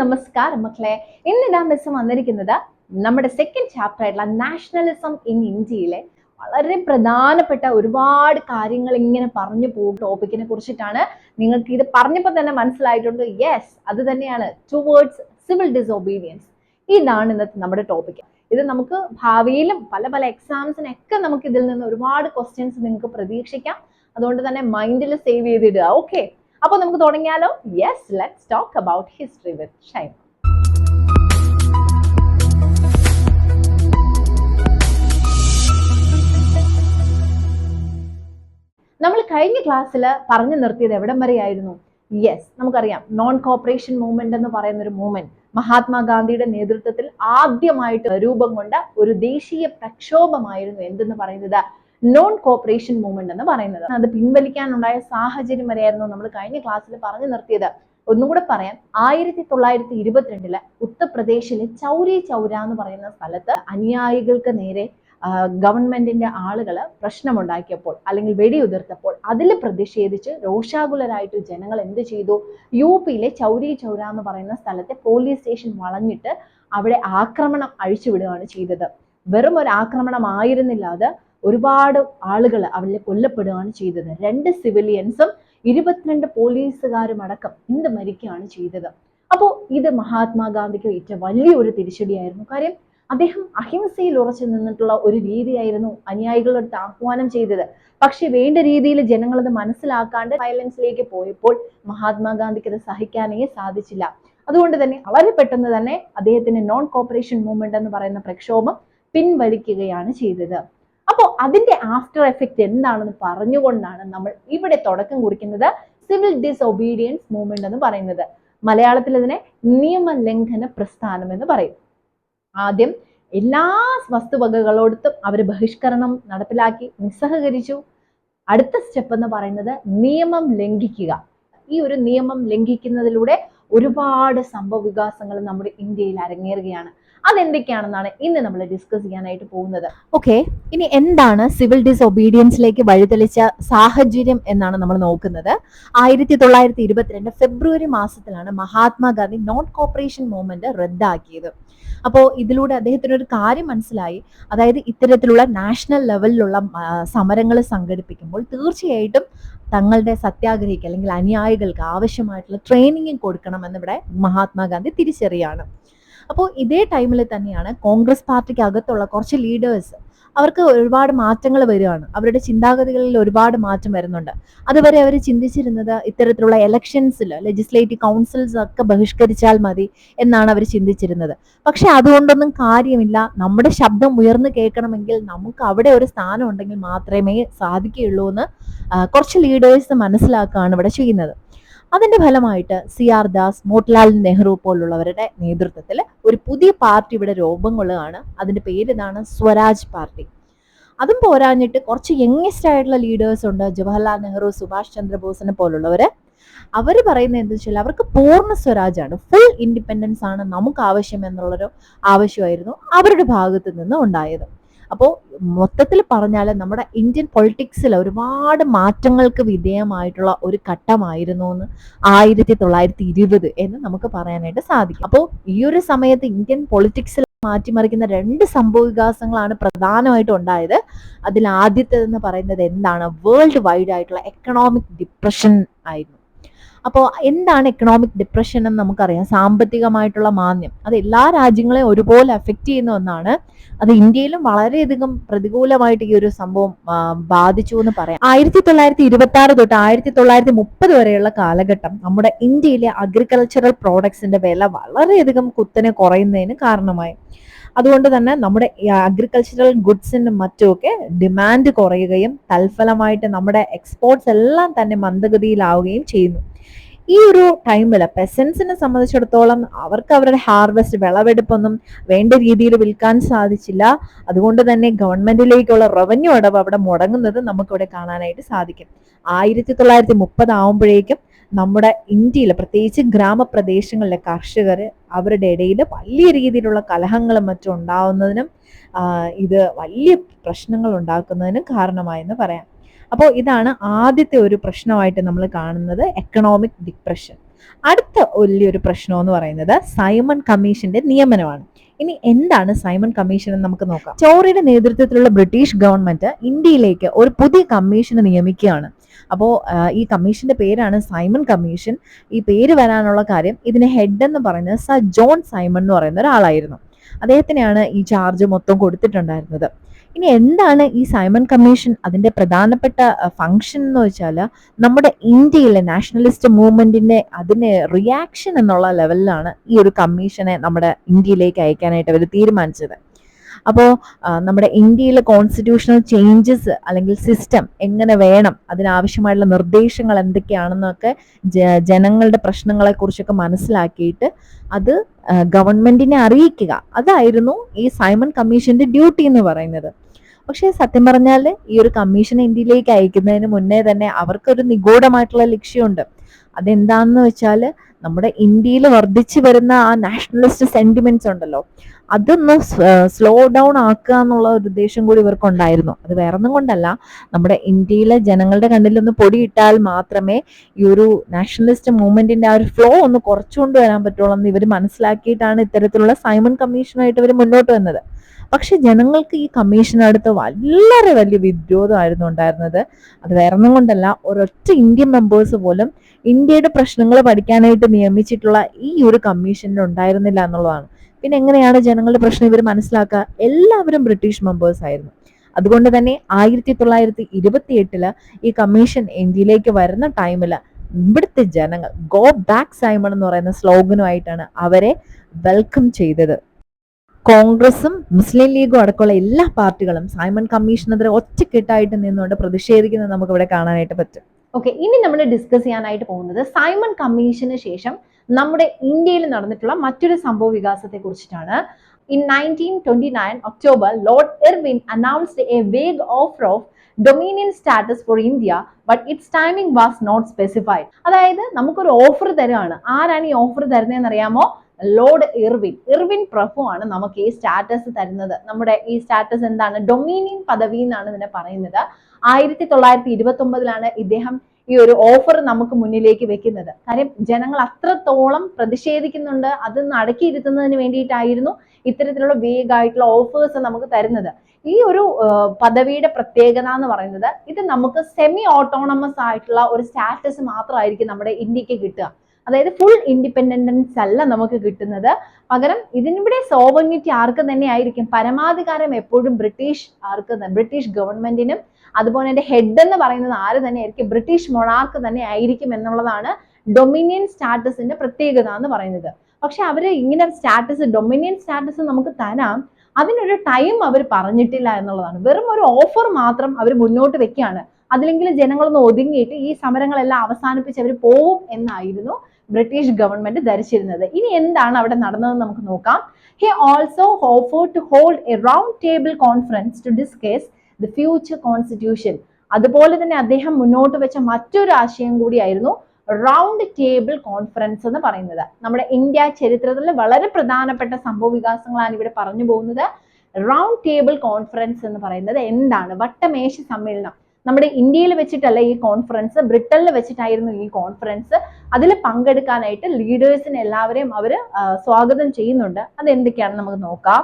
നമസ്കാരം മക്കളെ. ഇന്ന് മിസ് വന്നിരിക്കുന്നത് നമ്മുടെ സെക്കൻഡ് ചാപ്റ്റർ ആയിട്ടുള്ള നാഷണലിസം ഇൻ ഇന്ത്യയിലെ വളരെ പ്രധാനപ്പെട്ട ഒരുപാട് കാര്യങ്ങൾ ഇങ്ങനെ പറഞ്ഞു പോകും ടോപ്പിക്കിനെ കുറിച്ചിട്ടാണ്. നിങ്ങൾക്ക് ഇത് പറഞ്ഞപ്പോൾ തന്നെ മനസ്സിലായിട്ടുണ്ട്. യെസ്, അത് തന്നെയാണ് ടുവേർഡ്സ് സിവിൽ ഡിസോബീഡിയൻസ്. ഇതാണ് ഇന്നത്തെ നമ്മുടെ ടോപ്പിക്. ഇത് നമുക്ക് ഭാവിയിലും പല പല എക്സാംസിനൊക്കെ നമുക്ക് ഇതിൽ നിന്ന് ഒരുപാട് ക്വസ്റ്റ്യൻസ് നിങ്ങൾക്ക് പ്രതീക്ഷിക്കാം. അതുകൊണ്ട് തന്നെ മൈൻഡിൽ സേവ് ചെയ്തിടുക. ഓക്കെ, അപ്പോൾ നമുക്ക് തുടങ്ങിയാലോ? Yes, let's talk about history വിത്ത് ഷൈമ. നമ്മൾ കഴിഞ്ഞ ക്ലാസ്സിൽ പറഞ്ഞു നിർത്തിയത് എവിടം വരെയായിരുന്നു? യെസ്, നമുക്കറിയാം നോൺ കോപ്പറേഷൻ മൂവ്മെന്റ് എന്ന് പറയുന്ന ഒരു മൂവ്മെന്റ് മഹാത്മാഗാന്ധിയുടെ നേതൃത്വത്തിൽ ആദ്യമായിട്ട് രൂപം കൊണ്ട ഒരു ദേശീയ പ്രക്ഷോഭമായിരുന്നു എന്തെന്ന് പറയുന്നത് നോൺ കോപ്പറേഷൻ മൂവ്മെന്റ് എന്ന് പറയുന്നത്. അത് പിൻവലിക്കാനുണ്ടായ സാഹചര്യം വരെയായിരുന്നു നമ്മൾ കഴിഞ്ഞ ക്ലാസ്സിൽ പറഞ്ഞു നിർത്തിയത്. ഒന്നുകൂടെ പറയാം, 1922 ഉത്തർപ്രദേശിലെ ചൗരി ചൗര എന്ന് പറയുന്ന സ്ഥലത്ത് അനുയായികൾക്ക് നേരെ ഗവൺമെന്റിന്റെ ആളുകൾ പ്രശ്നമുണ്ടാക്കിയപ്പോൾ അല്ലെങ്കിൽ വെടിയുതിർത്തപ്പോൾ അതിൽ പ്രതിഷേധിച്ച് രോഷാകുലരായിട്ട് ജനങ്ങൾ എന്ത് ചെയ്തു? UP-യിലെ ചൗരി ചൗര എന്ന് പറയുന്ന സ്ഥലത്തെ പോലീസ് സ്റ്റേഷൻ വളഞ്ഞിട്ട് അവിടെ ആക്രമണം അഴിച്ചുവിടുകയാണ് ചെയ്തത്. വെറും ഒരു ആക്രമണമായിരുന്നില്ല അത്, ഒരുപാട് ആളുകൾ അവിടെ കൊല്ലപ്പെടുകയാണ് ചെയ്തത്. 2 സിവിലിയൻസും 22 പോലീസുകാരും അടക്കം എന്ത് മരിക്കുകയാണ് ചെയ്തത്. അപ്പോൾ ഇത് മഹാത്മാഗാന്ധിക്ക് ഏറ്റ വലിയൊരു തിരിച്ചടിയായിരുന്നു. കാര്യം അദ്ദേഹം അഹിംസയിൽ ഉറച്ചു നിന്നിട്ടുള്ള ഒരു രീതിയായിരുന്നു അനുയായികളോട് ആഹ്വാനം ചെയ്തത്. പക്ഷെ വേണ്ട രീതിയിൽ ജനങ്ങൾ അത് മനസ്സിലാക്കാണ്ട് വയലൻസിലേക്ക് പോയപ്പോൾ മഹാത്മാഗാന്ധിക്ക് അത് സഹിക്കാനേ സാധിച്ചില്ല. അതുകൊണ്ട് തന്നെ വളരെ പെട്ടെന്ന് തന്നെ അദ്ദേഹത്തിന്റെ നോൺ കോപ്പറേഷൻ മൂവ്മെന്റ് എന്ന് പറയുന്ന പ്രക്ഷോഭം പിൻവലിക്കുകയാണ് ചെയ്തത്. അപ്പോൾ അതിന്റെ ആഫ്റ്റർ എഫക്റ്റ് എന്താണെന്ന് പറഞ്ഞുകൊണ്ടാണ് നമ്മൾ ഇവിടെ തുടക്കം കുറിക്കുന്നത് സിവിൽ ഡിസൊബീഡിയൻസ് മൂവ്മെന്റ് എന്ന് പറയുന്നത്. മലയാളത്തിൽ ഇതിനെ നിയമലംഘന പ്രസ്ഥാനം എന്ന് പറയും. ആദ്യം എല്ലാ വസ്തുവകകളോടത്തും അവർ ബഹിഷ്കരണം നടപ്പിലാക്കി, നിസ്സഹകരിച്ചു. അടുത്ത സ്റ്റെപ്പ് എന്ന് പറയുന്നത് നിയമം ലംഘിക്കുക. ഈ ഒരു നിയമം ലംഘിക്കുന്നതിലൂടെ ഒരുപാട് സംഭവ വികാസങ്ങൾ നമ്മുടെ ഇന്ത്യയിൽ അരങ്ങേറുകയാണ്. അതെന്തൊക്കെയാണെന്നാണ് ഇന്ന് നമ്മൾ ഡിസ്കസ് ചെയ്യാനായിട്ട് പോകുന്നത്. ഓക്കെ, ഇനി എന്താണ് സിവിൽ ഡിസൊബീഡിയൻസിലേക്ക് വഴിതെളിച്ച സാഹചര്യം എന്നാണ് നമ്മൾ നോക്കുന്നത്. 1922 ഫെബ്രുവരി മാസത്തിലാണ് മഹാത്മാഗാന്ധി നോൺ കോപ്പറേഷൻ മൂവ്മെന്റ് റദ്ദാക്കിയത്. അപ്പോൾ ഇതിലൂടെ അദ്ദേഹത്തിന് ഒരു കാര്യം മനസ്സിലായി. അതായത് ഇത്തരത്തിലുള്ള നാഷണൽ ലെവലിലുള്ള സമരങ്ങൾ സംഘടിപ്പിക്കുമ്പോൾ തീർച്ചയായിട്ടും തങ്ങളുടെ സത്യാഗ്രഹിക്ക് അല്ലെങ്കിൽ അനുയായികൾക്ക് ആവശ്യമായിട്ടുള്ള ട്രെയിനിങ് കൊടുക്കണം എന്നിവിടെ മഹാത്മാഗാന്ധി തിരിച്ചറിയാണ്. അപ്പോൾ ഇതേ ടൈമിൽ തന്നെയാണ് കോൺഗ്രസ് പാർട്ടിക്ക് അകത്തുള്ള കുറച്ച് ലീഡേഴ്സ്, അവർക്ക് ഒരുപാട് മാറ്റങ്ങൾ വരികയാണ്. അവരുടെ ചിന്താഗതികളിൽ ഒരുപാട് മാറ്റം വരുന്നുണ്ട്. അതുവരെ അവർ ചിന്തിച്ചിരുന്നത് ഇത്തരത്തിലുള്ള ഇലക്ഷൻസിൽ ലെജിസ്ലേറ്റീവ് കൗൺസിൽസ് ഒക്കെ ബഹിഷ്കരിച്ചാൽ മതി എന്നാണ് അവർ ചിന്തിച്ചിരുന്നത്. പക്ഷെ അതുകൊണ്ടൊന്നും കാര്യമില്ല. നമ്മുടെ ശബ്ദം ഉയർന്നു കേൾക്കണമെങ്കിൽ നമുക്ക് അവിടെ ഒരു സ്ഥാനം ഉണ്ടെങ്കിൽ മാത്രമേ സാധിക്കുകയുള്ളൂ എന്ന് കുറച്ച് ലീഡേഴ്സ് മനസ്സിലാക്കുകയാണ് ഇവിടെ ചെയ്യുന്നത്. അതിന്റെ ഫലമായിട്ട് CR ദാസ്, മോട്ടിലാൽ നെഹ്റു പോലുള്ളവരുടെ നേതൃത്വത്തിൽ ഒരു പുതിയ പാർട്ടി ഇവിടെ രൂപം കൊള്ളുകയാണ്. അതിന്റെ പേര് ഇതാണ് സ്വരാജ് പാർട്ടി. അതും പോരാഞ്ഞിട്ട് കുറച്ച് യങ്ങസ്റ്റ് ആയിട്ടുള്ള ലീഡേഴ്സ് ഉണ്ട്, ജവഹർലാൽ നെഹ്റു, സുഭാഷ് ചന്ദ്രബോസിനെ പോലുള്ളവര്. അവർ പറയുന്നത് എന്താ വെച്ചാൽ അവർക്ക് പൂർണ്ണ സ്വരാജാണ്, ഫുൾ ഇൻഡിപെൻഡൻസ് ആണ് നമുക്ക് ആവശ്യം എന്നുള്ളൊരു ആവശ്യമായിരുന്നു അവരുടെ ഭാഗത്ത് നിന്ന് ഉണ്ടായത്. അപ്പോൾ മൊത്തത്തിൽ പറഞ്ഞാൽ നമ്മുടെ ഇന്ത്യൻ പൊളിറ്റിക്സിൽ ഒരുപാട് മാറ്റങ്ങൾക്ക് വിധേയമായിട്ടുള്ള ഒരു ഘട്ടമായിരുന്നു എന്ന് 1920 എന്ന് നമുക്ക് പറയാനായിട്ട് സാധിക്കും. അപ്പോൾ ഈ ഒരു സമയത്ത് ഇന്ത്യൻ പൊളിറ്റിക്സിൽ മാറ്റിമറിക്കുന്ന 2 സംഭവ വികാസങ്ങളാണ് പ്രധാനമായിട്ടും ഉണ്ടായത്. അതിൽ ആദ്യത്തേതെന്ന് പറയുന്നത് എന്താണ്? വേൾഡ് വൈഡ് ആയിട്ടുള്ള എക്കണോമിക് ഡിപ്രഷൻ ആയിരുന്നു. അപ്പോൾ എന്താണ് എക്കണോമിക് ഡിപ്രഷൻ എന്ന് നമുക്കറിയാം. സാമ്പത്തികമായിട്ടുള്ള മാന്ദ്യം അത് എല്ലാ രാജ്യങ്ങളെയും ഒരുപോലെ അഫക്റ്റ് ചെയ്യുന്ന ഒന്നാണ്. അത് ഇന്ത്യയിലും വളരെയധികം പ്രതികൂലമായിട്ട് ഈ ഒരു സംഭവം ബാധിച്ചു എന്ന് പറയാം. 1926 തൊട്ട് 1930 വരെയുള്ള കാലഘട്ടം നമ്മുടെ ഇന്ത്യയിലെ അഗ്രികൾച്ചറൽ പ്രോഡക്ട്സിന്റെ വില വളരെയധികം കുത്തനെ കുറയുന്നതിന് കാരണമായി. അതുകൊണ്ട് തന്നെ നമ്മുടെ അഗ്രികൾച്ചറൽ ഗുഡ്സിനും മറ്റുമൊക്കെ ഡിമാൻഡ് കുറയുകയും തൽഫലമായിട്ട് നമ്മുടെ എക്സ്പോർട്ട്സ് എല്ലാം തന്നെ മന്ദഗതിയിലാവുകയും ചെയ്യുന്നു. ഈ ഒരു ടൈമിൽ പെസൻസിനെ സംബന്ധിച്ചിടത്തോളം അവർക്ക് അവരുടെ ഹാർവെസ്റ്റ് വിളവെടുപ്പൊന്നും വേണ്ട രീതിയിൽ വിൽക്കാൻ സാധിച്ചില്ല. അതുകൊണ്ട് തന്നെ ഗവൺമെന്റിലേക്കുള്ള റവന്യൂ അടവ് അവിടെ മുടങ്ങുന്നത് നമുക്കിവിടെ കാണാനായിട്ട് സാധിക്കും. 1930 ആവുമ്പോഴേക്കും നമ്മുടെ ഇന്ത്യയിൽ പ്രത്യേകിച്ച് ഗ്രാമപ്രദേശങ്ങളിലെ കർഷകർ അവരുടെ ഇടയിൽ വലിയ രീതിയിലുള്ള കലഹങ്ങളും മറ്റും ഉണ്ടാവുന്നതിനും ഇത് വലിയ പ്രശ്നങ്ങൾ ഉണ്ടാക്കുന്നതിനും കാരണമായെന്ന് പറയാം. അപ്പോൾ ഇതാണ് ആദ്യത്തെ ഒരു പ്രശ്നമായിട്ട് നമ്മൾ കാണുന്നത്, എക്കണോമിക് ഡിപ്രഷൻ. അടുത്ത വലിയൊരു പ്രശ്നം എന്ന് പറയുന്നത് സൈമൺ കമ്മീഷന്റെ നിയമനമാണ്. ഇനി എന്താണ് സൈമൺ കമ്മീഷൻ എന്ന് നമുക്ക് നോക്കാം. ടോറിയുടെ നേതൃത്വത്തിലുള്ള ബ്രിട്ടീഷ് ഗവൺമെന്റ് ഇന്ത്യയിലേക്ക് ഒരു പുതിയ കമ്മീഷനെ നിയമിക്കുകയാണ്. അപ്പോൾ ഈ കമ്മീഷന്റെ പേരാണ് സൈമൺ കമ്മീഷൻ. ഈ പേര് വരാനുള്ള കാര്യം, ഇതിന് ഹെഡ് എന്ന് പറയുന്നത് സർ ജോൺ സൈമൺ എന്ന് പറയുന്ന ഒരാളായിരുന്നു. അദ്ദേഹത്തിനെയാണ് ഈ ചാർജ് മൊത്തം കൊടുത്തിട്ടുണ്ടായിരുന്നത്. ഇനി എന്താണ് ഈ സൈമൺ കമ്മീഷൻ? അതിന്റെ പ്രധാനപ്പെട്ട ഫംഗ്ഷൻ എന്ന് വെച്ചാൽ നമ്മുടെ ഇന്ത്യയിലെ നാഷണലിസ്റ്റ് മൂവ്മെന്റിന്റെ അതിന് റിയാക്ഷൻ എന്നുള്ള ലെവലിലാണ് ഈ ഒരു കമ്മീഷനെ നമ്മുടെ ഇന്ത്യയിലേക്ക് അയക്കാനായിട്ട് അവർ തീരുമാനിച്ചത്. അപ്പോൾ നമ്മുടെ ഇന്ത്യയിലെ കോൺസ്റ്റിറ്റ്യൂഷണൽ ചേഞ്ചസ് അല്ലെങ്കിൽ സിസ്റ്റം എങ്ങനെ വേണം, അതിനാവശ്യമായിട്ടുള്ള നിർദ്ദേശങ്ങൾ എന്തൊക്കെയാണെന്നൊക്കെ ജനങ്ങളുടെ പ്രശ്നങ്ങളെ കുറിച്ചൊക്കെ മനസ്സിലാക്കിയിട്ട് അത് ഗവൺമെന്റിനെ അറിയിക്കുക, അതായിരുന്നു ഈ സൈമൺ കമ്മീഷന്റെ ഡ്യൂട്ടി എന്ന് പറയുന്നത്. പക്ഷേ സത്യം പറഞ്ഞാൽ ഈ ഒരു കമ്മീഷൻ ഇന്ത്യയിലേക്ക് അയക്കുന്നതിന് മുന്നേ തന്നെ അവർക്കൊരു നിഗൂഢമായിട്ടുള്ള ലക്ഷ്യമുണ്ട്. അതെന്താണെന്ന് വെച്ചാൽ നമ്മുടെ ഇന്ത്യയിൽ വർദ്ധിച്ചു വരുന്ന ആ നാഷണലിസ്റ്റ് സെന്റിമെന്റ്സ് ഉണ്ടല്ലോ, അതൊന്ന് സ്ലോ ഡൗൺ ആക്കുക എന്നുള്ള ഒരു ഉദ്ദേശം കൂടി ഇവർക്കുണ്ടായിരുന്നു. അത് വേറൊന്നും കൊണ്ടല്ല, നമ്മുടെ ഇന്ത്യയിലെ ജനങ്ങളുടെ കണ്ണിലൊന്ന് പൊടിയിട്ടാൽ മാത്രമേ ഈ ഒരു നാഷണലിസ്റ്റ് മൂവ്മെന്റിന്റെ ആ ഒരു ഫ്ലോ ഒന്ന് കുറച്ചുകൊണ്ട് വരാൻ പറ്റുള്ളൂ എന്ന് ഇവർ മനസ്സിലാക്കിയിട്ടാണ് ഇത്തരത്തിലുള്ള സൈമൺ കമ്മീഷനുമായിട്ട് ഇവർ മുന്നോട്ട് വന്നത്. പക്ഷെ ജനങ്ങൾക്ക് ഈ കമ്മീഷനടുത്ത് വളരെ വലിയ വിരോധമായിരുന്നു ഉണ്ടായിരുന്നത്. അത് വേറൊന്നും കൊണ്ടല്ല, ഒരൊറ്റ ഇന്ത്യൻ മെമ്പേഴ്സ് പോലും ഇന്ത്യയുടെ പ്രശ്നങ്ങൾ പഠിക്കാനായിട്ട് നിയമിച്ചിട്ടുള്ള ഈ ഒരു കമ്മീഷനിൽ ഉണ്ടായിരുന്നില്ല എന്നുള്ളതാണ്. പിന്നെ എങ്ങനെയാണ് ജനങ്ങളുടെ പ്രശ്നം ഇവർ മനസ്സിലാക്കുക? എല്ലാവരും ബ്രിട്ടീഷ് മെമ്പേഴ്സ് ആയിരുന്നു. അതുകൊണ്ട് തന്നെ 1928 ഈ കമ്മീഷൻ ഇന്ത്യയിലേക്ക് വരുന്ന ടൈമിൽ ഇവിടുത്തെ ജനങ്ങൾ ഗോ ബാക്ക് സൈമൺ എന്ന് പറയുന്ന സ്ലോഗനുമായിട്ടാണ് അവരെ വെൽക്കം ചെയ്തത്. കോൺഗ്രസും മുസ്ലിം ലീഗും അടക്കമുള്ള എല്ലാ പാർട്ടികളും സൈമൺ കമ്മീഷനെതിരെ ഒറ്റക്കെട്ടായിട്ട് നിന്നുകൊണ്ട് പ്രതിഷേധിക്കുന്നത് നമുക്ക് ഇവിടെ കാണാനായിട്ട് പറ്റും. ഓക്കെ, ഇനി നമ്മൾ ഡിസ്കസ് ചെയ്യാനായിട്ട് പോകുന്നത് സൈമൺ കമ്മീഷന് ശേഷം നമ്മുടെ ഇന്ത്യയിൽ നടന്നിട്ടുള്ള മറ്റൊരു സംഭവ വികാസത്തെ കുറിച്ചിട്ടാണ്. In 1929 October, Lord Irwin announced a vague offer of Dominion status for India, but its timing was not specified. അതായത് നമുക്കൊരു ഓഫർ തരുവാണ്. ആരാണ് ഈ ഓഫർ തരുന്നതെന്ന് അറിയാമോ? ലോർഡ് ഇർവിൻ പ്രഭു ആണ് നമുക്ക് ഈ സ്റ്റാറ്റസ് തരുന്നത്. നമ്മുടെ ഈ സ്റ്റാറ്റസ് എന്താണ്? ഡൊമീനിയൻ പദവി എന്നാണ് ഇതിനെ പറയുന്നത്. 1929 ഇദ്ദേഹം ഈ ഒരു ഓഫർ നമുക്ക് മുന്നിലേക്ക് വെക്കുന്നത്. കാര്യം ജനങ്ങൾ അത്രത്തോളം പ്രതിഷേധിക്കുന്നുണ്ട്, അതൊന്ന് അടക്കിയിരുത്തുന്നതിന് വേണ്ടിയിട്ടായിരുന്നു ഇത്തരത്തിലുള്ള വേഗമായിട്ടുള്ള ഓഫേഴ്സ് നമുക്ക് തരുന്നത്. ഈ ഒരു പദവിയുടെ പ്രത്യേകത എന്ന് പറയുന്നത്, ഇത് നമുക്ക് സെമി ഓട്ടോണമസ് ആയിട്ടുള്ള ഒരു സ്റ്റാറ്റസ് മാത്രമായിരിക്കും നമ്മുടെ ഇന്ത്യക്ക് കിട്ടുക. അതായത് ഫുൾ ഇൻഡിപെൻഡൻസ് അല്ല നമുക്ക് കിട്ടുന്നത്. പകരം ഇതിനിവിടെ സോവറിനിറ്റി ആർക്ക് തന്നെ ആയിരിക്കും? പരമാധികാരം എപ്പോഴും ബ്രിട്ടീഷ് ഗവൺമെന്റിനും, അതുപോലെ തന്നെ ഹെഡ് എന്ന് പറയുന്നത് ആര് തന്നെ ആയിരിക്കും? ബ്രിട്ടീഷ് മൊണാർക്ക് തന്നെ ആയിരിക്കും എന്നുള്ളതാണ് ഡൊമിനിയൻ സ്റ്റാറ്റസിന്റെ പ്രത്യേകത എന്ന് പറയുന്നത്. പക്ഷെ അവര് ഇങ്ങനെ ഡൊമിനിയൻ സ്റ്റാറ്റസ് നമുക്ക് തരാം, അതിനൊരു ടൈം അവർ പറഞ്ഞിട്ടില്ല എന്നുള്ളതാണ്. വെറും ഒരു ഓഫർ മാത്രം അവർ മുന്നോട്ട് വെക്കുകയാണ്. അതിലെങ്കിലും ജനങ്ങളൊന്ന് ഒതുങ്ങിയിട്ട് ഈ സമരങ്ങളെല്ലാം അവസാനിപ്പിച്ച് അവർ പോവും എന്നായിരുന്നു ബ്രിട്ടീഷ് ഗവൺമെന്റ് ധരിച്ചിരുന്നത്. ഇനി എന്താണ് അവിടെ നടന്നതെന്ന് നമുക്ക് നോക്കാം. He also offered to hold a round table conference to discuss the future constitution. അതുപോലെ തന്നെ അദ്ദേഹം മുന്നോട്ട് വെച്ച മറ്റൊരു ആശയം കൂടിയായിരുന്നു റൗണ്ട് ടേബിൾ കോൺഫറൻസ് എന്ന് പറയുന്നത്. നമ്മുടെ ഇന്ത്യ ചരിത്രത്തിൽ വളരെ പ്രധാനപ്പെട്ട സംഭവ വികാസങ്ങളാണ് ഇവിടെ പറഞ്ഞു പോകുന്നത്. റൗണ്ട് ടേബിൾ കോൺഫറൻസ് എന്ന് പറയുന്നത് എന്താണ്? വട്ടമേശ സമ്മേളനം. നമ്മുടെ ഇന്ത്യയിൽ വെച്ചിട്ടല്ല ഈ കോൺഫറൻസ്, ബ്രിട്ടനിൽ വെച്ചിട്ടായിരുന്നു ഈ കോൺഫറൻസ്. അതിൽ പങ്കെടുക്കാനായിട്ട് ലീഡേഴ്സിനെ എല്ലാവരെയും അവർ സ്വാഗതം ചെയ്യുന്നുണ്ട്. അത് എന്തൊക്കെയാണെന്ന് നമുക്ക് നോക്കാം.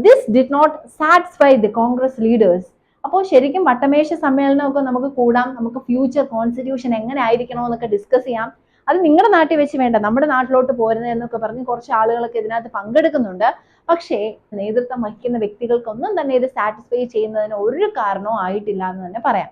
This did not satisfy the Congress leaders. അപ്പോൾ ശരിക്കും വട്ടമേശ സമ്മേളനമൊക്കെ നമുക്ക് കൂടാം, നമുക്ക് ഫ്യൂച്ചർ കോൺസ്റ്റിറ്റ്യൂഷൻ എങ്ങനെ ആയിരിക്കണമെന്നൊക്കെ ഡിസ്കസ് ചെയ്യാം. അത് നിങ്ങളുടെ നാട്ടിൽ വെച്ച് വേണ്ട, നമ്മുടെ നാട്ടിലോട്ട് പോരുന്നത് എന്നൊക്കെ പറഞ്ഞ് കുറച്ച് ആളുകളൊക്കെ ഇതിനകത്ത് പങ്കെടുക്കുന്നുണ്ട്. പക്ഷേ നേതൃത്വം വഹിക്കുന്ന വ്യക്തികൾക്കൊന്നും തന്നെ ഇത് സാറ്റിസ്ഫൈ ചെയ്യുന്നതിന് ഒരു കാരണവും ആയിട്ടില്ല എന്ന് തന്നെ പറയാം.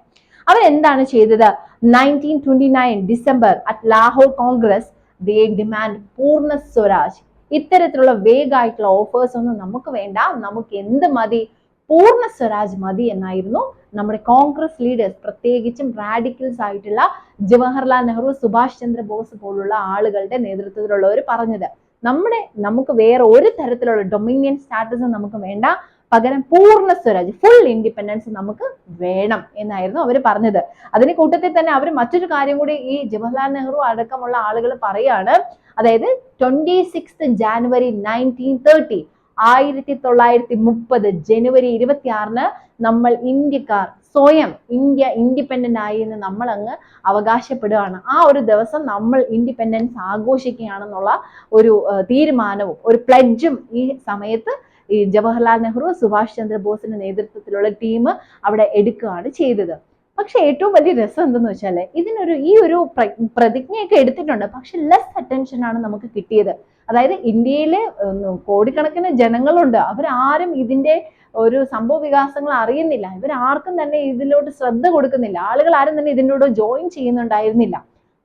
അവരെന്താണ് ചെയ്തത്? 1929 December at Lahore Congress they demand പൂർണ്ണ സ്വരാജ്. ഇത്തരത്തിലുള്ള വേഗമായിട്ടുള്ള ഓഫേഴ്സ് ഒന്നും നമുക്ക് വേണ്ട, നമുക്ക് എന്ത് മതി? പൂർണ്ണ സ്വരാജ് മതി എന്നായിരുന്നു നമ്മുടെ കോൺഗ്രസ് ലീഡേഴ്സ്, പ്രത്യേകിച്ചും റാഡിക്കൽസ് ആയിട്ടുള്ള ജവഹർലാൽ നെഹ്റു, സുഭാഷ് ചന്ദ്ര ബോസ് പോലുള്ള ആളുകളുടെ നേതൃത്വത്തിലുള്ളവർ പറഞ്ഞത്. നമുക്ക് വേറെ ഒരു തരത്തിലുള്ള ഡൊമിനിയൻ സ്റ്റാറ്റസ് നമുക്ക് വേണ്ട, പകരം പൂർണ്ണ സ്വരാജ്, ഫുൾ ഇൻഡിപെൻഡൻസ് നമുക്ക് വേണം എന്നായിരുന്നു അവർ പറഞ്ഞത്. അതിന് കൂട്ടത്തിൽ തന്നെ അവർ മറ്റൊരു കാര്യം കൂടി ഈ ജവഹർലാൽ നെഹ്റു അടക്കമുള്ള ആളുകൾ പറയാണ്. അതായത് 26 ജാനുവരി 1930 1930 ജനുവരി 26 നമ്മൾ ഇന്ത്യക്കാർ സ്വയം ഇന്ത്യ ഇൻഡിപെൻഡന്റ് ആയി എന്ന് നമ്മൾ അങ്ങ് അവകാശപ്പെടുകയാണ്. ആ ഒരു ദിവസം നമ്മൾ ഇൻഡിപെൻഡൻസ് ആഘോഷിക്കുകയാണെന്നുള്ള ഒരു തീരുമാനവും ഒരു പ്ലഡ്ജും ഈ സമയത്ത് ഈ ജവഹർലാൽ നെഹ്റു, സുഭാഷ് ചന്ദ്രബോസിന്റെ നേതൃത്വത്തിലുള്ള ടീം അവിടെ എടുക്കുകയാണ് ചെയ്തത്. പക്ഷെ ഏറ്റവും വലിയ രസം എന്തെന്ന് വെച്ചാല് ഈ ഒരു പ്രതിജ്ഞയൊക്കെ എടുത്തിട്ടുണ്ട്, പക്ഷെ ലെസ് അറ്റൻഷൻ ആണ് നമുക്ക് കിട്ടിയത്. അതായത് ഇന്ത്യയിലെ കോടിക്കണക്കിന് ജനങ്ങളുണ്ട്, അവരാരും ഇതിന്റെ ഒരു സംഭവ വികാസങ്ങൾ അറിയുന്നില്ല, ഇവരാർക്കും തന്നെ ഇതിലോട്ട് ശ്രദ്ധ കൊടുക്കുന്നില്ല, ആളുകൾ ആരും തന്നെ ഇതിനോട് ജോയിൻ ചെയ്യുന്നുണ്ടായിരുന്നില്ല.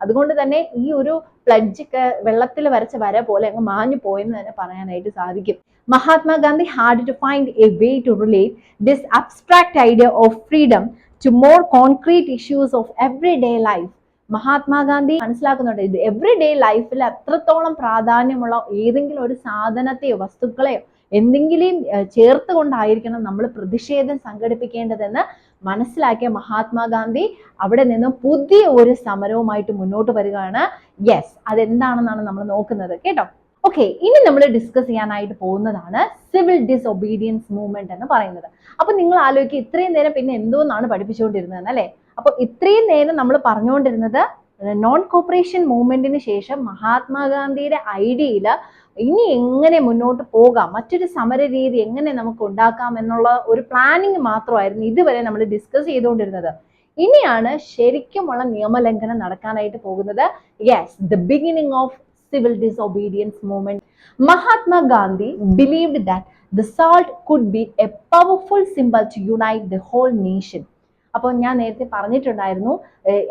അതുകൊണ്ട് തന്നെ ഈ ഒരു പ്ലഡ്ജ് വെള്ളത്തിൽ വരച്ച വര പോലെ അങ്ങ് മാഞ്ഞു പോയെന്ന് തന്നെ പറയാനായിട്ട് സാധിക്കും. Mahatma Gandhi had to find a way to relate this abstract idea of freedom to more concrete issues of everyday life. Mahatma Gandhi മനസ്സിലാക്കുന്നുണ്ട് ഇത് എവറിഡേ ലൈഫിൽ അത്രത്തോളം പ്രാധാന്യമുള്ള ഏതെങ്കിലും ഒരു സാധനത്തെയോ വസ്തുക്കളെയോ എന്തെങ്കിലും ചേർത്തുകൊണ്ടായിരിക്കണം നമ്മൾ പ്രതിഷേധം സംഘടിപ്പിക്കേണ്ടതെന്ന് മനസ്സിലാക്കിയ മഹാത്മാഗാന്ധി അവിടെ നിന്നും പുതിയ ഒരു സമരവുമായിട്ട് മുന്നോട്ട് വരികയാണ്. യെസ്, അതെന്താണെന്നാണ് നമ്മൾ നോക്കുന്നത് കേട്ടോ. ഓക്കെ, ഇനി നമ്മൾ ഡിസ്കസ് ചെയ്യാനായിട്ട് പോകുന്നതാണ് സിവിൽ ഡിസൊബീഡിയൻസ് മൂവ്മെന്റ് എന്ന് പറയുന്നത്. അപ്പൊ നിങ്ങൾ ആലോചിക്കുക, ഇത്രയും നേരം പിന്നെ എന്തോന്നാണ് പഠിപ്പിച്ചുകൊണ്ടിരുന്നത് അല്ലെ? അപ്പൊ ഇത്രയും നേരം നമ്മൾ പറഞ്ഞുകൊണ്ടിരുന്നത് നോൺ കോപ്പറേഷൻ മൂവ്മെന്റിന് ശേഷം മഹാത്മാഗാന്ധിയുടെ ഐഡിയയില് ഇനി എങ്ങനെ മുന്നോട്ട് പോകാം, മറ്റൊരു സമര രീതി എങ്ങനെ നമുക്ക് ഉണ്ടാക്കാം എന്നുള്ള ഒരു പ്ലാനിങ് മാത്രമായിരുന്നു ഇതുവരെ നമ്മൾ ഡിസ്കസ് ചെയ്തുകൊണ്ടിരുന്നത്. ഇനിയാണ് ശരിക്കുമുള്ള നിയമലംഘനം നടക്കാനായിട്ട് പോകുന്നത്. Yes, the beginning of civil disobedience movement. Mahatma Gandhi believed that the salt could be a powerful symbol to unite the whole nation. അപ്പോൾ ഞാൻ നേരത്തെ പറഞ്ഞിട്ടുണ്ടായിരുന്നു,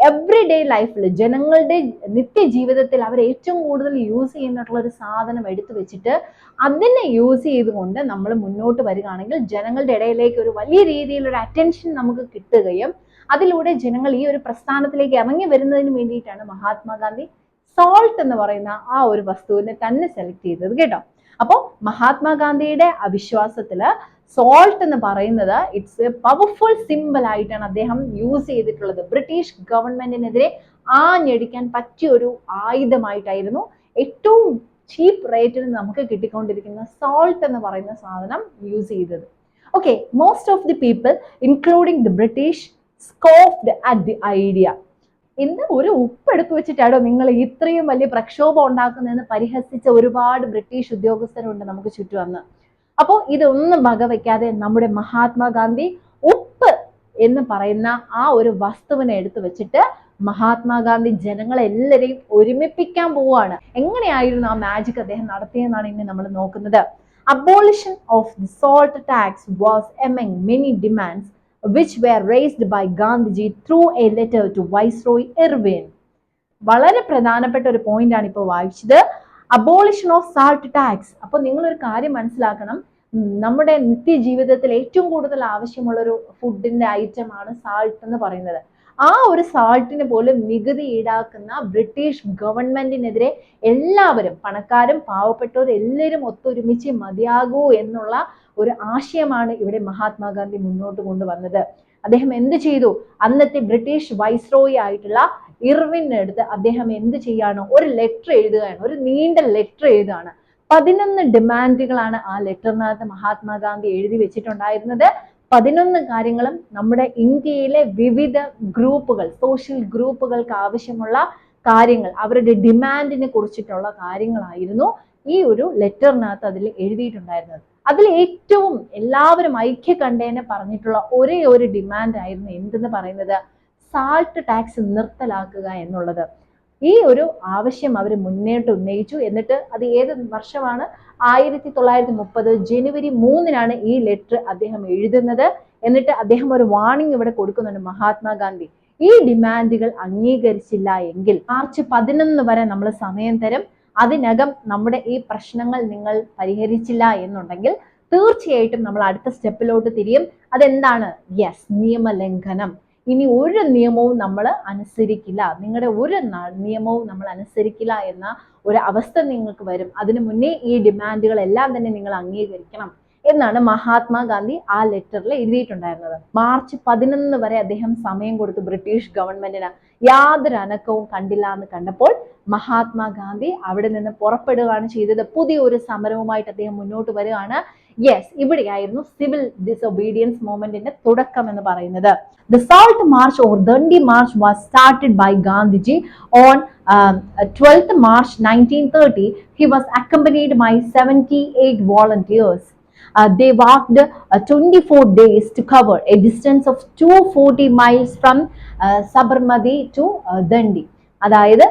എവറിഡേ ലൈഫിൽ ജനങ്ങളുടെ നിത്യജീവിതത്തിൽ അവർ ഏറ്റവും കൂടുതൽ യൂസ് ചെയ്യുന്നിട്ടുള്ള ഒരു സാധനം എടുത്തു വെച്ചിട്ട് അതിനെ യൂസ് ചെയ്തുകൊണ്ട് നമ്മൾ മുന്നോട്ട് വരികയാണെങ്കിൽ ജനങ്ങളുടെ ഇടയിലേക്ക് ഒരു വലിയ രീതിയിലൊരു അറ്റൻഷൻ നമുക്ക് കിട്ടുകയും അതിലൂടെ ജനങ്ങൾ ഈ ഒരു പ്രസ്ഥാനത്തിലേക്ക് ഇറങ്ങി വരുന്നതിന് വേണ്ടിയിട്ടാണ് മഹാത്മാഗാന്ധി സോൾട്ട് എന്ന് പറയുന്ന ആ ഒരു വസ്തുവിനെ തന്നെ സെലക്ട് ചെയ്തത് കേട്ടോ. അപ്പോൾ മഹാത്മാഗാന്ധിയുടെ അവിശ്വാസത്തില് സോൾട്ട് എന്ന് പറയുന്നത് ഇറ്റ്സ് എ പവർഫുൾ സിമ്പിൾ ആയിട്ടാണ് അദ്ദേഹം യൂസ് ചെയ്തിട്ടുള്ളത്. ബ്രിട്ടീഷ് ഗവൺമെന്റിനെതിരെ ആഞ്ഞടിക്കാൻ പറ്റിയ ഒരു ആയുധമായിട്ടായിരുന്നു ഏറ്റവും ചീപ്പ് റേറ്റിന് നമുക്ക് കിട്ടിക്കൊണ്ടിരിക്കുന്ന സോൾട്ട് എന്ന് പറയുന്ന സാധനം യൂസ് ചെയ്തത്. Okay, most of the people including the British scoffed at the idea. എന്ത് ഒരു ഉപ്പെടുത്ത് വെച്ചിട്ടാണോ നിങ്ങൾ ഇത്രയും വലിയ പ്രക്ഷോഭം ഉണ്ടാക്കുന്നതെന്ന് പരിഹസിച്ച ഒരുപാട് ബ്രിട്ടീഷ് ഉദ്യോഗസ്ഥരുണ്ട് നമുക്ക് ചുറ്റും അന്ന്. അപ്പോൾ ഇതൊന്നും വകവയ്ക്കാതെ നമ്മുടെ മഹാത്മാഗാന്ധി ഉപ്പ് എന്ന് പറയുന്ന ആ ഒരു വസ്തുവിനെ എടുത്തു വെച്ചിട്ട് മഹാത്മാഗാന്ധി ജനങ്ങളെല്ലാരെയും ഒരുമിപ്പിക്കാൻ പോവുകയാണ്. എങ്ങനെയായിരുന്നു ആ മാജിക് അദ്ദേഹം നടത്തിയെന്നാണ് ഇനി നമ്മൾ നോക്കുന്നത്. Abolition of the salt tax was among many demands which were raised by Gandhiji through a letter to Viceroy Irwin. വളരെ പ്രധാനപ്പെട്ട ഒരു പോയിന്റ് ആണ് ഇപ്പോൾ വായിച്ചത്, അബോളിഷൻ ഓഫ് സാൾട്ട് ടാക്സ്. അപ്പോൾ നിങ്ങളൊരു കാര്യം മനസ്സിലാക്കണം, നമ്മുടെ നിത്യജീവിതത്തിൽ ഏറ്റവും കൂടുതൽ ആവശ്യമുള്ള ഒരു ഫുഡിന്റെ ഐറ്റം ആണ് സാൾട്ട് എന്ന് പറയുന്നത്. ആ ഒരു സാൾട്ടിന് പോലും നികുതി ഈടാക്കുന്ന ബ്രിട്ടീഷ് ഗവൺമെന്റിനെതിരെ എല്ലാവരും, പണക്കാരും പാവപ്പെട്ടവരും എല്ലാവരും ഒത്തൊരുമിച്ച് മതിയാകൂ എന്നുള്ള ഒരു ആശയമാണ് ഇവിടെ മഹാത്മാഗാന്ധി മുന്നോട്ട് കൊണ്ടുവന്നത്. അദ്ദേഹം എന്ത് ചെയ്തു? അന്നത്തെ ബ്രിട്ടീഷ് വൈസ്രോയി ആയിട്ടുള്ള ഇർവിനെ എടുത്ത് അദ്ദേഹം എന്ത് ചെയ്യാണ്? ഒരു ലെറ്റർ എഴുതുകയാണ്, ഒരു നീണ്ട ലെറ്റർ എഴുതുകയാണ്. 11 ഡിമാൻഡുകളാണ് ആ ലെറ്ററിനകത്ത് മഹാത്മാഗാന്ധി എഴുതി വെച്ചിട്ടുണ്ടായിരുന്നത്. 11 കാര്യങ്ങളും നമ്മുടെ ഇന്ത്യയിലെ വിവിധ ഗ്രൂപ്പുകൾ, സോഷ്യൽ ഗ്രൂപ്പുകൾക്ക് ആവശ്യമുള്ള കാര്യങ്ങൾ, അവരുടെ ഡിമാൻഡിനെ കുറിച്ചിട്ടുള്ള കാര്യങ്ങളായിരുന്നു ഈ ഒരു ലെറ്ററിനകത്ത് അതിൽ എഴുതിയിട്ടുണ്ടായിരുന്നത്. അതിൽ ഏറ്റവും എല്ലാവരും ഐക്യകണ്ഠേന പറഞ്ഞിട്ടുള്ള ഒരേ ഒരു ഡിമാൻഡ് ആയിരുന്നു എന്തെന്ന് പറയുന്നത്, സാൾട്ട് ടാക്സ് നിർത്തലാക്കുക എന്നുള്ളത്. ഈ ഒരു ആവശ്യം അവർ മുന്നോട്ട് ഉന്നയിച്ചു. എന്നിട്ട് അത് ഏത് വർഷമാണ്? 1930 ജനുവരി 3-നാണ് ഈ ലെറ്റർ അദ്ദേഹം എഴുതുന്നത്. എന്നിട്ട് അദ്ദേഹം ഒരു വാർണിംഗ് ഇവിടെ കൊടുക്കുന്നുണ്ട്, മഹാത്മാഗാന്ധി ഈ ഡിമാൻഡുകൾ അംഗീകരിച്ചില്ല എങ്കിൽ മാർച്ച് 11 വരെ നമ്മൾ സമയം തരും, അതിനകം നമ്മുടെ ഈ പ്രശ്നങ്ങൾ നിങ്ങൾ പരിഹരിച്ചില്ല എന്നുണ്ടെങ്കിൽ തീർച്ചയായിട്ടും നമ്മൾ അടുത്ത സ്റ്റെപ്പിലോട്ട് തിരിയും. അതെന്താണ്? യെസ്, നിയമലംഘനം. ഇനി ഒരു നിയമവും നമ്മൾ അനുസരിക്കില്ല, നിങ്ങളുടെ ഒരു നിയമവും നമ്മൾ അനുസരിക്കില്ല എന്ന ഒരു അവസ്ഥ നിങ്ങൾക്ക് വരും. അതിനു മുന്നേ ഈ ഡിമാൻഡുകളെല്ലാം തന്നെ നിങ്ങൾ അംഗീകരിക്കണം എന്നാണ് മഹാത്മാഗാന്ധി ആ ലെറ്ററിൽ എഴുതിയിട്ടുണ്ടായിരുന്നത്. മാർച്ച് 11 വരെ അദ്ദേഹം സമയം കൊടുത്തു ബ്രിട്ടീഷ് ഗവൺമെന്റിന്. യാതൊരു അനക്കവും കണ്ടില്ല എന്ന് കണ്ടപ്പോൾ മഹാത്മാഗാന്ധി അവിടെ നിന്ന് പുറപ്പെടുകയാണ് ചെയ്തത്. പുതിയൊരു സമരവുമായിട്ട് അദ്ദേഹം മുന്നോട്ട് വരികയാണ്. യെസ്, ഇവിടെയായിരുന്നു സിവിൽ ഡിസൊബീഡിയൻസ് മൂവ്മെന്റിന്റെ തുടക്കം എന്ന് പറയുന്നത്. The Salt March or Dandi March was started by Gandhiji on 12th March 1930. He was accompanied by 78 volunteers. They walked 24 days to cover a distance of 240 miles from Sabarmati to Dandi. അതായത്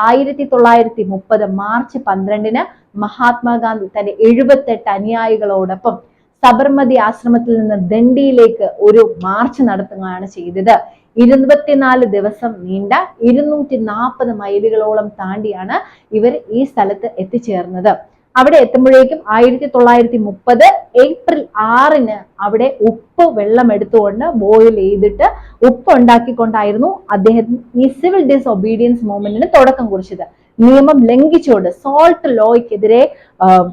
1930 March 12 Mahatma Gandhi തന്റെ 78 അനുയായികളോടൊപ്പം സബർമതി ആശ്രമത്തിൽ നിന്ന് ദണ്ഡിയിലേക്ക് ഒരു March നടത്തുകയാണ് ചെയ്തത്. 24 ദിവസം നീണ്ട 240 മൈലുകളോളം താണ്ടിയാണ് ഇവർ ഈ സ്ഥലത്ത് എത്തിച്ചേർന്നത്. അവിടെ എത്തുമ്പോഴേക്കും 1930 ഏപ്രിൽ 6 അവിടെ ഉപ്പ് വെള്ളം എടുത്തുകൊണ്ട് ബോയിൽ ചെയ്തിട്ട് ഉപ്പ് ഉണ്ടാക്കിക്കൊണ്ടായിരുന്നു അദ്ദേഹം ഈ സിവിൽ ഡിസൊബീഡിയൻസ് മൂവ്മെന്റിന് തുടക്കം കുറിച്ചത്. നിയമം ലംഘിച്ചുകൊണ്ട് സോൾട്ട് ലോയ്ക്കെതിരെ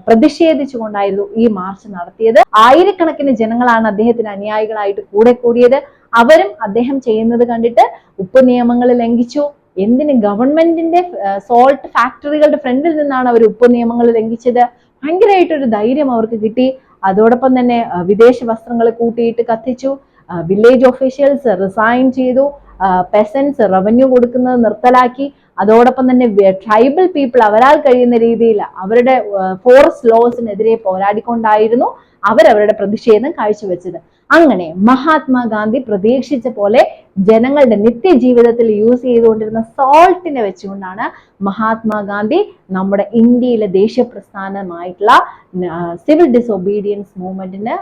പ്രതിഷേധിച്ചുകൊണ്ടായിരുന്നു ഈ മാർച്ച് നടത്തിയത്. ആയിരക്കണക്കിന് ജനങ്ങളാണ് അദ്ദേഹത്തിന് അനുയായികളായിട്ട് കൂടെ കൂടിയത്. അവരും അദ്ദേഹം ചെയ്യുന്നത് കണ്ടിട്ട് ഉപ്പ് നിയമങ്ങൾ ലംഘിച്ചു. എന്തിന്? ഗവൺമെന്റിന്റെ സോൾട്ട് ഫാക്ടറികളുടെ ഫ്രണ്ടിൽ നിന്നാണ് അവർ ഉപ്പ് നിയമങ്ങൾ ലംഘിച്ചത്. ഭയങ്കരമായിട്ടൊരു ധൈര്യം അവർക്ക് കിട്ടി. അതോടൊപ്പം തന്നെ വിദേശ വസ്ത്രങ്ങൾ കൂട്ടിയിട്ട് കത്തിച്ചു. വില്ലേജ് ഒഫീഷ്യൽസ് റിസൈൻ ചെയ്തു. പെസൻസ് റവന്യൂ കൊടുക്കുന്നത് നിർത്തലാക്കി. അതോടൊപ്പം തന്നെ ട്രൈബൽ പീപ്പിൾ അവരാൽ കഴിയുന്ന രീതിയിൽ അവരുടെ ഫോറസ്റ്റ് ലോസിനെതിരെ പോരാടിക്കൊണ്ടായിരുന്നു അവരവരുടെ പ്രതിഷേധം കാഴ്ചവെച്ചത്. അങ്ങനെ മഹാത്മാഗാന്ധി പ്രതീക്ഷിച്ച പോലെ ജനങ്ങളുടെ നിത്യജീവിതത്തിൽ യൂസ് ചെയ്തുകൊണ്ടിരുന്ന സോൾട്ടിനെ വെച്ചുകൊണ്ടാണ് മഹാത്മാഗാന്ധി നമ്മുടെ ഇന്ത്യയിലെ ദേശീയ പ്രസ്ഥാനമായിട്ടുള്ള സിവിൽ ഡിസൊബീഡിയൻസ് മൂവ്മെന്റിന്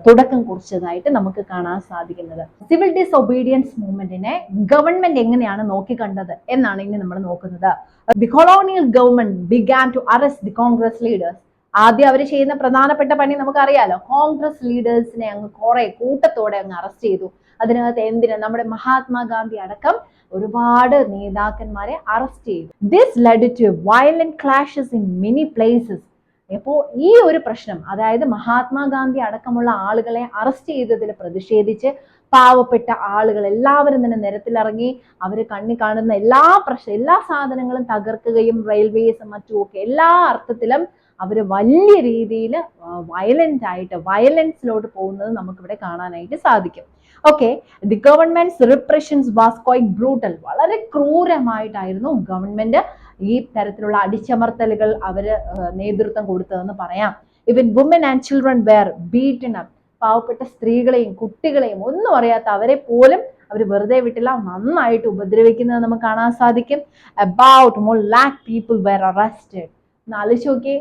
തുടക്കം കുറിച്ചതായിട്ട് നമുക്ക് കാണാൻ സാധിക്കുന്നത്. സിവിൽ ഡിസൊബീഡിയൻസ് മൂവ്മെന്റിനെ ഗവൺമെന്റ് എങ്ങനെയാണ് നോക്കിക്കണ്ടത് എന്നാണ് ഇനി നമ്മൾ നോക്കുന്നത്. The colonial government began to arrest the Congress leaders. ആദ്യം അവർ ചെയ്യുന്ന പ്രധാനപ്പെട്ട പണി നമുക്കറിയാലോ, കോൺഗ്രസ് ലീഡേഴ്സിനെ അങ്ങ് കുറെ കൂട്ടത്തോടെ അങ്ങ് അറസ്റ്റ് ചെയ്തു. അതിനകത്ത് എന്തിനാ നമ്മുടെ മഹാത്മാഗാന്ധി അടക്കം ഒരുപാട് നേതാക്കന്മാരെ അറസ്റ്റ് ചെയ്തു. This led to violent clashes in many places. അപ്പോൾ ഈ ഒരു പ്രശ്നം, അതായത് മഹാത്മാഗാന്ധി അടക്കമുള്ള ആളുകളെ അറസ്റ്റ് ചെയ്തതിൽ പ്രതിഷേധിച്ച് പാവപ്പെട്ട ആളുകൾ എല്ലാവരും തന്നെ നിരത്തിലിറങ്ങി അവർ കണ്ണി കാണുന്ന എല്ലാ സാധനങ്ങളും തകർക്കുകയും റെയിൽവേസും മറ്റുമൊക്കെ എല്ലാ അർത്ഥത്തിലും അവർ വലിയ രീതിയിൽ വയലൻസിലോട്ട് പോകുന്നത് നമുക്കിവിടെ കാണാനായിട്ട് സാധിക്കും. Okay, the government's repressions was quite brutal. വളരെ ക്രൂരമായിട്ടായിരുന്നു ഗവൺമെന്റ് ഈ തരത്തിലുള്ള അടിച്ചമർത്തലുകൾ അവര് നേതൃത്വം കൊടുത്തതെന്ന് പറയാം. Even women and children were beaten up. പാവപ്പെട്ട സ്ത്രീകളെയും കുട്ടികളെയും ഒന്നും അറിയാത്ത അവരെ പോലും അവർ വെറുതെ വിട്ടില്ല, നന്നായിട്ട് ഉപദ്രവിക്കുന്നത് നമുക്ക് കാണാൻ സാധിക്കും. About 1 lakh people were arrested. ആലോചിച്ച് നോക്കിയേ,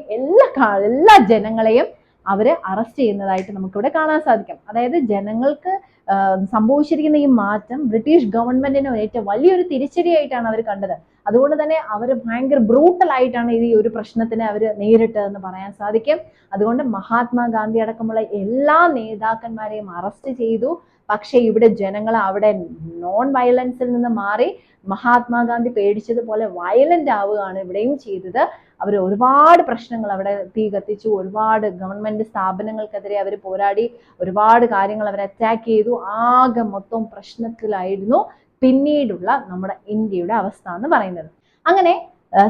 എല്ലാ ജനങ്ങളെയും അവര് അറസ്റ്റ് ചെയ്യുന്നതായിട്ട് നമുക്കിവിടെ കാണാൻ സാധിക്കും. അതായത് ജനങ്ങൾക്ക് സംഭവിച്ചിരിക്കുന്ന ഈ മാറ്റം ബ്രിട്ടീഷ് ഗവൺമെന്റിന് ഏറ്റവും വലിയൊരു തിരിച്ചടിയായിട്ടാണ് അവർ കണ്ടത്. അതുകൊണ്ട് തന്നെ അവർ ഭയങ്കര ബ്രൂട്ടൽ ആയിട്ടാണ് ഈ ഒരു പ്രശ്നത്തിനെ അവർ നേരിട്ടതെന്ന് പറയാൻ സാധിക്കും. അതുകൊണ്ട് മഹാത്മാഗാന്ധി അടക്കമുള്ള എല്ലാ നേതാക്കന്മാരെയും അറസ്റ്റ് ചെയ്തു. പക്ഷെ ഇവിടെ ജനങ്ങൾ അവിടെ നോൺ വയലൻസിൽ നിന്ന് മാറി മഹാത്മാഗാന്ധി പേടിച്ചതുപോലെ വയലന്റ് ആവുകയാണ് ഇവിടെയും ചെയ്തത്. അവർ ഒരുപാട് പ്രശ്നങ്ങൾ അവിടെ തീ കത്തിച്ചു, ഒരുപാട് ഗവൺമെന്റ് സ്ഥാപനങ്ങൾക്കെതിരെ അവർ പോരാടി, ഒരുപാട് കാര്യങ്ങൾ അവർ അറ്റാക്ക് ചെയ്തു. ആകെ മൊത്തം പ്രശ്നത്തിലായിരുന്നു പിന്നീടുള്ള നമ്മുടെ ഇന്ത്യയുടെ അവസ്ഥ എന്ന് പറയുന്നത്. അങ്ങനെ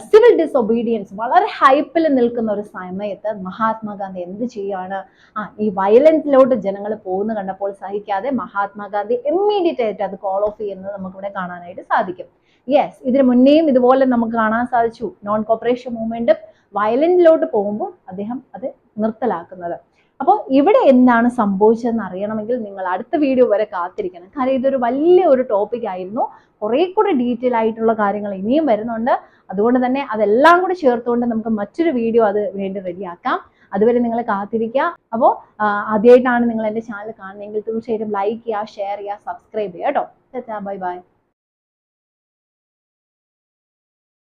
സിവിൽ ഡിസൊബീഡിയൻസ് വളരെ ഹൈപ്പിൽ നിൽക്കുന്ന ഒരു സമയത്ത് മഹാത്മാഗാന്ധി എന്ത് ചെയ്യാണ്? ഈ വയലൻസിലോട്ട് ജനങ്ങൾ പോകുന്ന കണ്ടപ്പോൾ സഹിക്കാതെ മഹാത്മാഗാന്ധി ഇമ്മീഡിയറ്റ് ആയിട്ട് അത് കോൾ ഓഫ് ചെയ്യുന്നത് നമുക്കിവിടെ കാണാനായിട്ട് സാധിക്കും. യെസ്, ഇതിന് മുന്നേയും ഇതുപോലെ നമുക്ക് കാണാൻ സാധിച്ചു. നോൺ കോപ്പറേഷൻ മൂവ്മെന്റ് വയലന്റിലോട്ട് പോകുമ്പോൾ അദ്ദേഹം അത് നിർത്തലാക്കുന്നത്. അപ്പോൾ ഇവിടെ എന്താണ് സംഭവിച്ചതെന്ന് അറിയണമെങ്കിൽ നിങ്ങൾ അടുത്ത വീഡിയോ വരെ കാത്തിരിക്കണം. കാരണം ഇതൊരു വലിയ ഒരു ടോപ്പിക് ആയിരുന്നു. കുറെ കൂടെ ഡീറ്റെയിൽ ആയിട്ടുള്ള കാര്യങ്ങൾ ഇനിയും വരുന്നുണ്ട്. അതുകൊണ്ട് തന്നെ അതെല്ലാം കൂടി ചേർത്തുകൊണ്ട് നമുക്ക് മറ്റൊരു വീഡിയോ അത് വേണ്ടി റെഡിയാക്കാം. അതുവരെ നിങ്ങൾ കാത്തിരിക്കുക. അപ്പോൾ ആദ്യമായിട്ടാണ് നിങ്ങൾ എൻ്റെ ചാനൽ കാണുന്നതെങ്കിൽ തീർച്ചയായിട്ടും ലൈക്ക് ചെയ്യുക, ഷെയർ ചെയ്യുക, സബ്സ്ക്രൈബ് ചെയ്യുക കേട്ടോ. Bye bye.